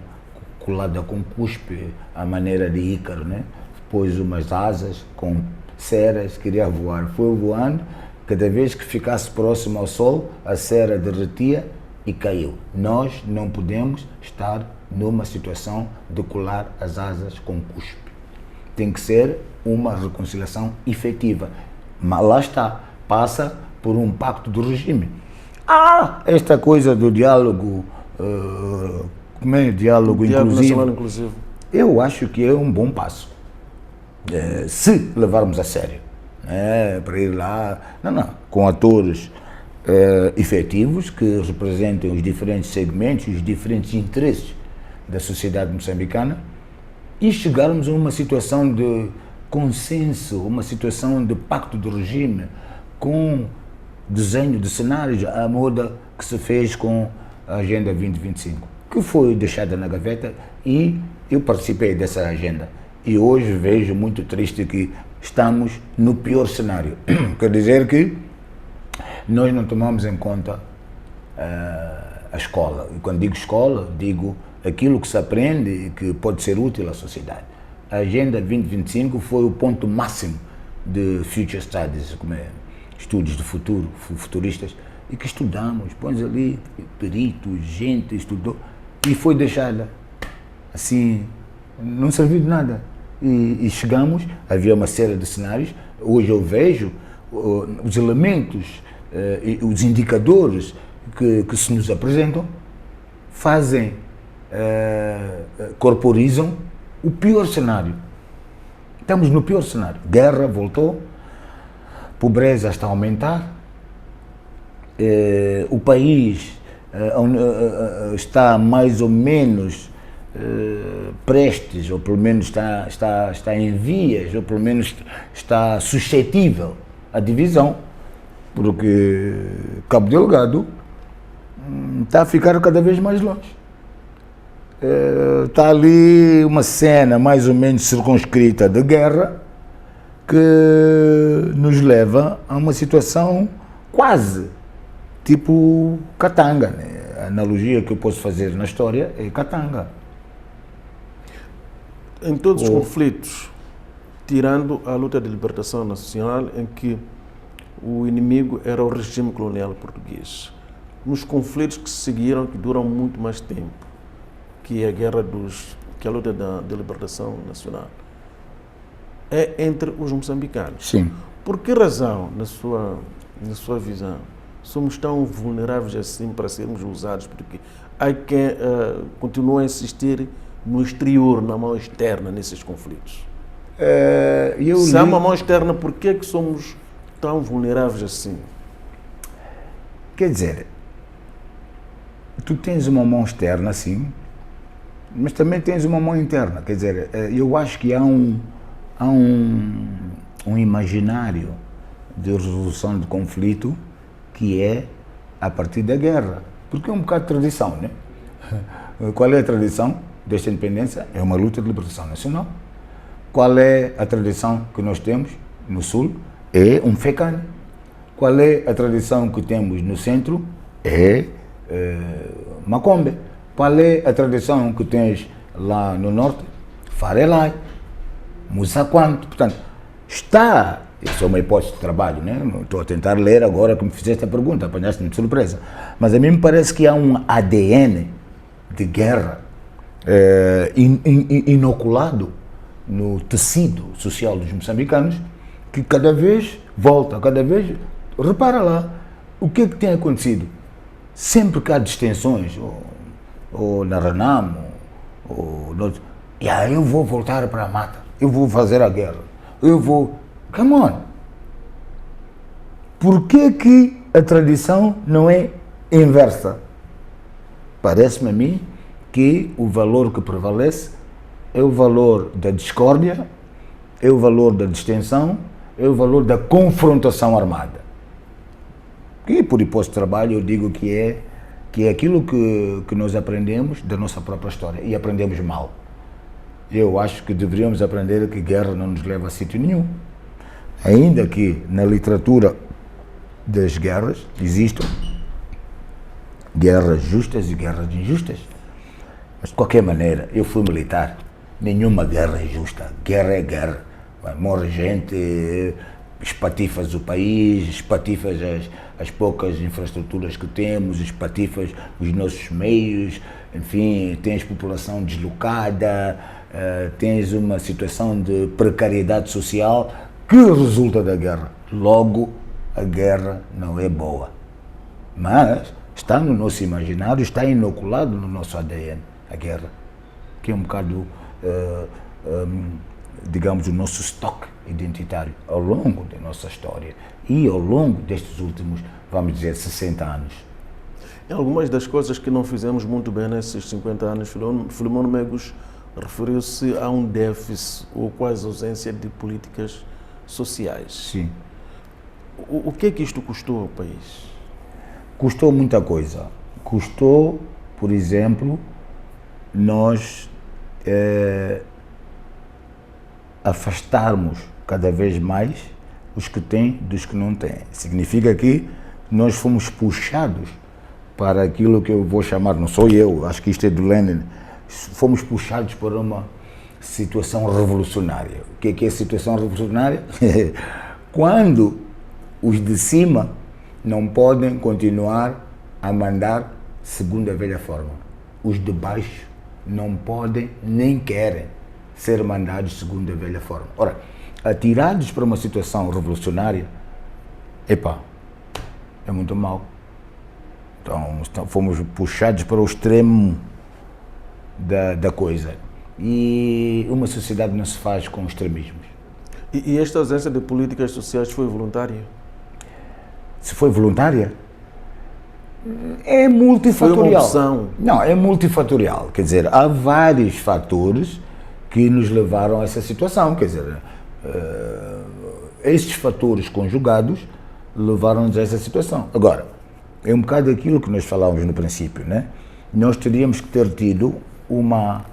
colada com cuspe à maneira de Ícaro, né? Pôs umas asas com ceras, queria voar, foi voando, cada vez que ficasse próximo ao sol, a cera derretia e caiu. Nós não podemos estar numa situação de colar as asas com cuspe. Tem que ser uma reconciliação efetiva. Mas lá está, passa por um pacto do regime. Esta coisa do diálogo, como é? Diálogo inclusivo. Eu acho que é um bom passo. Se levarmos a sério. Para ir lá, com atores efetivos que representem os diferentes segmentos, os diferentes interesses da sociedade moçambicana e chegarmos a uma situação de consenso, uma situação de pacto de regime com desenho de cenários à moda que se fez com a Agenda 2025, que foi deixada na gaveta e eu participei dessa agenda. E hoje vejo muito triste que estamos no pior cenário. Quer dizer que nós não tomamos em conta a escola. E quando digo escola, digo aquilo que se aprende e que pode ser útil à sociedade. A Agenda 2025 foi o ponto máximo de Future Studies, como é, estudos de futuro, futuristas, e que estudamos, pões ali peritos, gente estudou, e foi deixada assim, não serviu de nada. E chegamos, havia uma série de cenários, hoje eu vejo os elementos, os indicadores que se nos apresentam, fazem, corporizam o pior cenário. Estamos no pior cenário. Guerra voltou, pobreza está a aumentar, o país está mais ou menos prestes, ou pelo menos está em vias, ou pelo menos está suscetível à divisão, porque Cabo Delgado está a ficar cada vez mais longe. Está ali uma cena mais ou menos circunscrita de guerra que nos leva a uma situação quase tipo Katanga, né? A analogia que eu posso fazer na história é Katanga. Em todos os conflitos, tirando a luta de libertação nacional, em que o inimigo era o regime colonial português, nos conflitos que se seguiram, que duram muito mais tempo, que é a luta da libertação nacional, é entre os moçambicanos. Sim. Por que razão, na sua visão, somos tão vulneráveis assim para sermos usados? Porque há quem continua a insistir no exterior, na mão externa, nesses conflitos. Se há uma mão externa, por que é que somos tão vulneráveis assim? Quer dizer, tu tens uma mão externa, sim, mas também tens uma mão interna. Quer dizer, eu acho que há um imaginário de resolução de conflito que é a partir da guerra, porque é um bocado de tradição, né? Qual é a tradição desta independência? É uma luta de libertação nacional. Qual é a tradição que nós temos no Sul? É um FECAN. Qual é a tradição que temos no Centro? É Macombe. Qual é a tradição que tens lá no Norte? Farelai, Musaquanto. Portanto, isso é uma hipótese de trabalho, né? Estou a tentar ler agora que me fizeste a pergunta, apanhaste-me de surpresa. Mas a mim me parece que há um ADN de guerra inoculado no tecido social dos moçambicanos, que cada vez volta, repara lá, o que é que tem acontecido? Sempre que há distensões, ou na Renamo, eu vou voltar para a mata, eu vou fazer a guerra, come on! Por que a tradição não é inversa? Parece-me a mim que o valor que prevalece é o valor da discórdia, é o valor da distensão, é o valor da confrontação armada. E por hipótese de trabalho eu digo que é aquilo que nós aprendemos da nossa própria história, e aprendemos mal. Eu acho que deveríamos aprender que guerra não nos leva a sítio nenhum. Ainda que na literatura das guerras existam guerras justas e guerras injustas. Mas de qualquer maneira, eu fui militar, nenhuma guerra é justa. Guerra é guerra. Morre gente, espatifas o país, espatifas as poucas infraestruturas que temos, espatifas os nossos meios, enfim, tens população deslocada, tens uma situação de precariedade social que resulta da guerra. Logo, a guerra não é boa. Mas está no nosso imaginário, está inoculado no nosso ADN, a guerra, que é um bocado, digamos, o nosso estoque identitário ao longo da nossa história e ao longo destes últimos, vamos dizer, 60 anos. Em algumas das coisas que não fizemos muito bem nesses 50 anos, Filimon Megos referiu-se a um déficit ou quase ausência de políticas sociais. Sim. O que é que isto custou ao país? Custou muita coisa. Custou, por exemplo, nós afastarmos cada vez mais os que têm dos que não têm. Significa que nós fomos puxados para aquilo que eu vou chamar, não sou eu, acho que isto é do Lenin, fomos puxados para uma situação revolucionária. O que é situação revolucionária? Quando os de cima não podem continuar a mandar segundo a velha forma. Os de baixo não podem nem querem ser mandados segundo a velha forma. Ora, atirados para uma situação revolucionária, é muito mau. Então fomos puxados para o extremo da coisa. E uma sociedade não se faz com extremismos. E esta ausência de políticas sociais foi voluntária? Se foi voluntária? É multifatorial. Foi uma opção? Não, é multifatorial. Quer dizer, há vários fatores que nos levaram a essa situação. Quer dizer, estes fatores conjugados levaram-nos a essa situação. Agora, é um bocado aquilo que nós falávamos no princípio, né? Nós teríamos que ter tido uma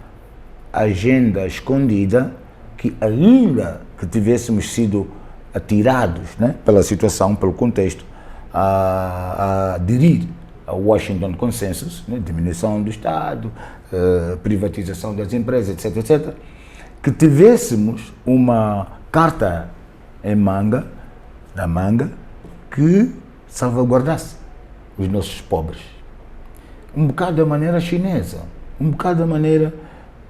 agenda escondida que, ainda que tivéssemos sido atirados, né, pela situação, pelo contexto, a aderir ao Washington Consensus, né, diminuição do Estado, privatização das empresas, etc., etc., que tivéssemos uma carta em manga, que salvaguardasse os nossos pobres. Um bocado da maneira chinesa, um bocado da maneira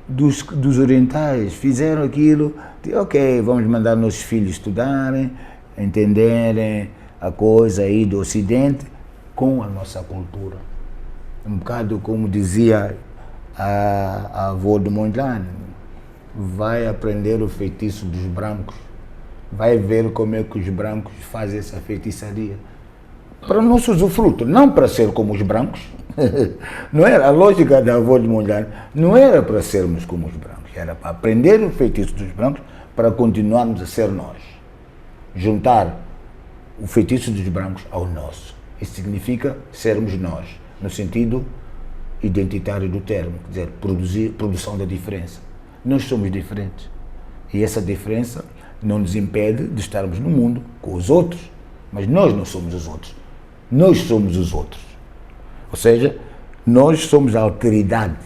dos orientais, fizeram aquilo, ok, vamos mandar nossos filhos estudarem, entenderem a coisa aí do Ocidente com a nossa cultura. Um bocado como dizia a avó de Mondlane, vai aprender o feitiço dos brancos, vai ver como é que os brancos fazem essa feitiçaria. Para o nosso usufruto, não para ser como os brancos. Não era a lógica da avó de Mondlane, não era para sermos como os brancos, era para aprender o feitiço dos brancos para continuarmos a ser nós. Juntar o feitiço dos brancos ao nosso. Isso significa sermos nós, no sentido identitário do termo, quer dizer, produção da diferença. Nós somos diferentes e essa diferença não nos impede de estarmos no mundo com os outros, mas nós não somos os outros, nós somos os outros. Ou seja, nós somos a alteridade,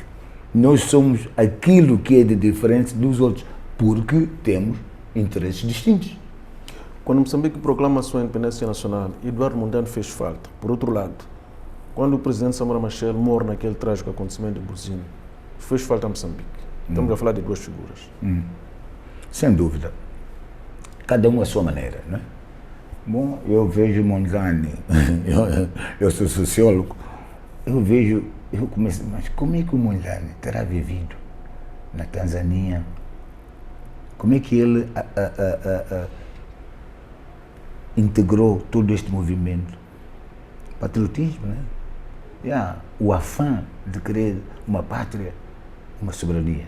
nós somos aquilo que é de diferente dos outros, porque temos interesses distintos. Quando Moçambique proclama a sua independência nacional, Eduardo Mondlane fez falta. Por outro lado, quando o presidente Samora Machel morre naquele trágico acontecimento de Burzine, fez falta a Moçambique. Estamos a falar de duas figuras. Sem dúvida. Cada um à sua maneira, não é? Bom, eu vejo Mondlane, eu sou sociólogo, eu começo, mas como é que o Mondlane terá vivido na Tanzânia? Como é que ele integrou todo este movimento? Patriotismo, né? O afã de querer uma pátria, uma soberania.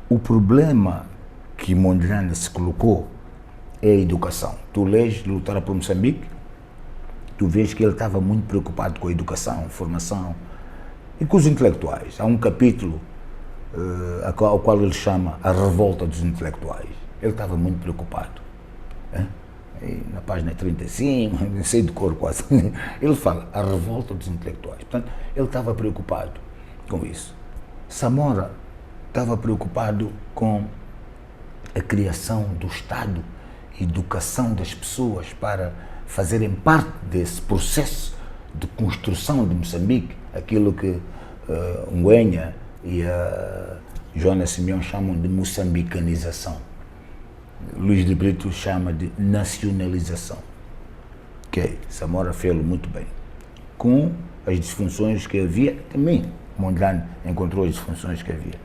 O problema que Mondlane se colocou é a educação. Tu lês Lutar por Moçambique, tu vês que ele estava muito preocupado com a educação, formação e com os intelectuais. Há um capítulo ao qual ele chama a revolta dos intelectuais. Ele estava muito preocupado. Na página 35, não sei de cor quase, ele fala a revolta dos intelectuais. Portanto, ele estava preocupado com isso. Samora estava preocupado com a criação do Estado educação das pessoas para fazerem parte desse processo de construção de Moçambique, aquilo que Ng'uenha e a Joana Simeão chamam de moçambicanização. Luís de Brito chama de nacionalização. Ok, Samora fez-lo muito bem. Com as disfunções que havia, também Mondlane encontrou as disfunções que havia.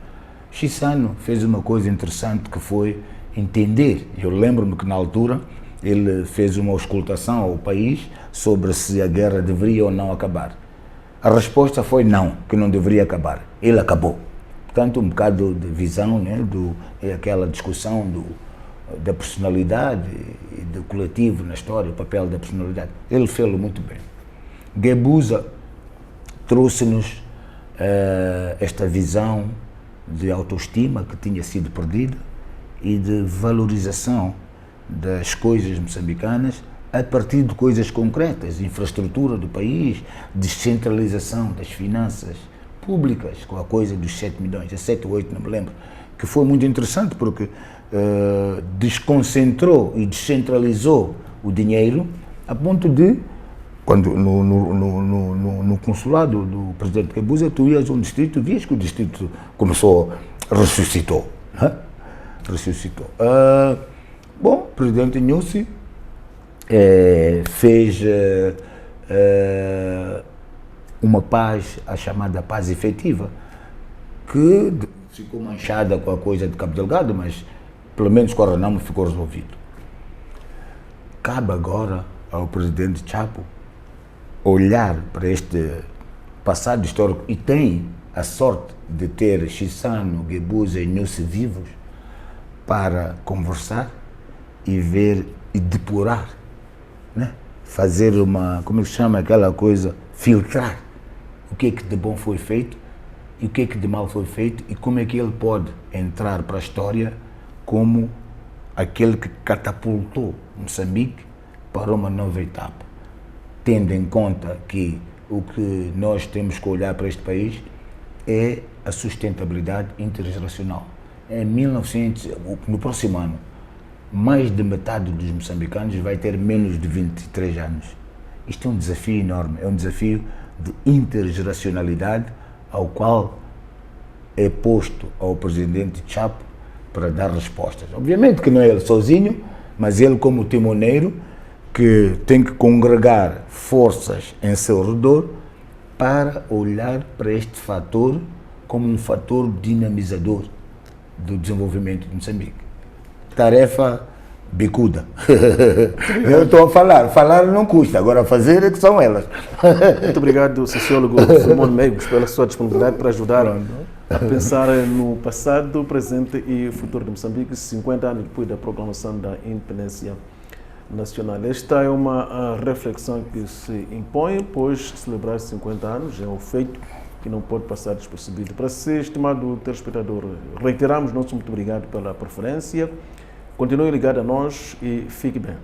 Chissano fez uma coisa interessante que foi entender. Eu lembro-me que na altura ele fez uma auscultação ao país sobre se a guerra deveria ou não acabar. A resposta foi não, que não deveria acabar. Ele acabou. Portanto, um bocado de visão, né, aquela discussão da personalidade e do coletivo na história, o papel da personalidade. Ele fez-lo muito bem. Guebuza trouxe-nos esta visão de autoestima que tinha sido perdida e de valorização das coisas moçambicanas a partir de coisas concretas, infraestrutura do país, descentralização das finanças públicas, com a coisa dos 7 milhões, 7 ou 8, não me lembro, que foi muito interessante porque desconcentrou e descentralizou o dinheiro a ponto de, quando no consulado do presidente Guebuza, tu ias a um distrito, vias que o distrito ressuscitou. Né? Ressuscitou. Bom, o presidente Nyusi fez uma paz, a chamada paz efetiva, que ficou manchada com a coisa de Cabo Delgado, mas pelo menos com a Renamo ficou resolvido. Cabe agora ao presidente Chapo olhar para este passado histórico, e tem a sorte de ter Chissano, Guebuza e Nyusi vivos para conversar e ver e depurar, né? Fazer uma, como se chama aquela coisa, filtrar o que é que de bom foi feito e o que é que de mal foi feito e como é que ele pode entrar para a história como aquele que catapultou Moçambique para uma nova etapa, tendo em conta que o que nós temos que olhar para este país é a sustentabilidade intergeracional. No próximo ano, mais de metade dos moçambicanos vai ter menos de 23 anos. Isto é um desafio enorme, é um desafio de intergeracionalidade ao qual é posto ao presidente Chapo para dar respostas. Obviamente que não é ele sozinho, mas ele como timoneiro que tem que congregar forças em seu redor para olhar para este fator como um fator dinamizador do desenvolvimento de Moçambique. Tarefa bicuda. Eu estou a falar não custa, agora fazer é que são elas. Muito obrigado, sociólogo Simone Meigos, pela sua disponibilidade para ajudar a pensar no passado, presente e futuro de Moçambique, 50 anos depois da proclamação da independência nacional. Esta é uma reflexão que se impõe, pois celebrar 50 anos é um feito que não pode passar despercebido. Para si, estimado telespectador, reiteramos nosso muito obrigado pela preferência. Continue ligado a nós e fique bem.